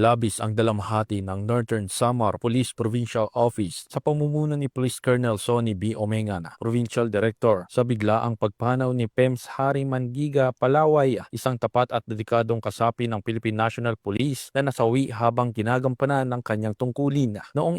Labis ang dalamhati ng Northern Samar Police Provincial Office sa pamumuno ni Police Colonel Sonny B. Omengan, Provincial Director, sa biglaang pagpanaw ni PEMS Harry Mangiga Palaway, isang tapat at dedikadong kasapi ng Philippine National Police na nasawi habang ginagampanan ng kanyang tungkulin noong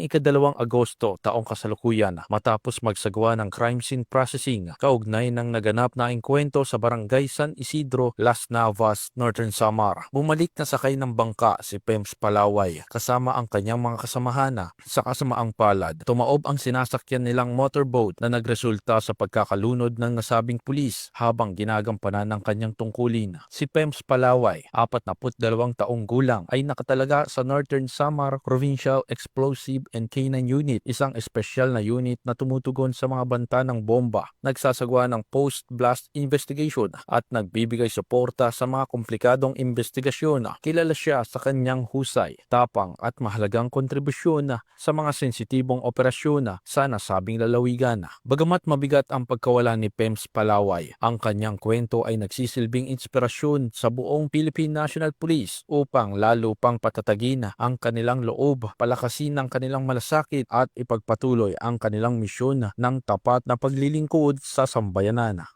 Agosto taong kasalukuyan matapos magsagawa ng crime scene processing kaugnay ng naganap na engkwentro sa Barangay San Isidro, Las Navas, Northern Samar. Bumalik na sakay ng bangka si PEMS Palaway kasama ang kanyang mga kasamahan. Sa kasamaang palad, tumaob ang sinasakyan nilang motorboat na nagresulta sa pagkakalunod ng nasabing pulis habang ginagampanan ng kanyang tungkulin. Si PEMS Palaway, 42 taong gulang, ay nakatalaga sa Northern Samar Provincial Explosive and K9 Unit, isang espesyal na unit na tumutugon sa mga banta ng bomba, nagsasagawa ng post-blast investigation at nagbibigay suporta sa mga komplikadong investigasyon. Kilala siya sa kanyang husay, tapang at mahalagang kontribusyon sa mga sensitibong operasyon sa nasabing lalawigan. Bagamat mabigat ang pagkawala ni PEMS Palaway, ang kanyang kwento ay nagsisilbing inspirasyon sa buong Philippine National Police upang lalo pang patatagin ang kanilang loob, palakasin ang kanilang malasakit at ipagpatuloy ang kanilang misyon ng tapat na paglilingkod sa sambayanan.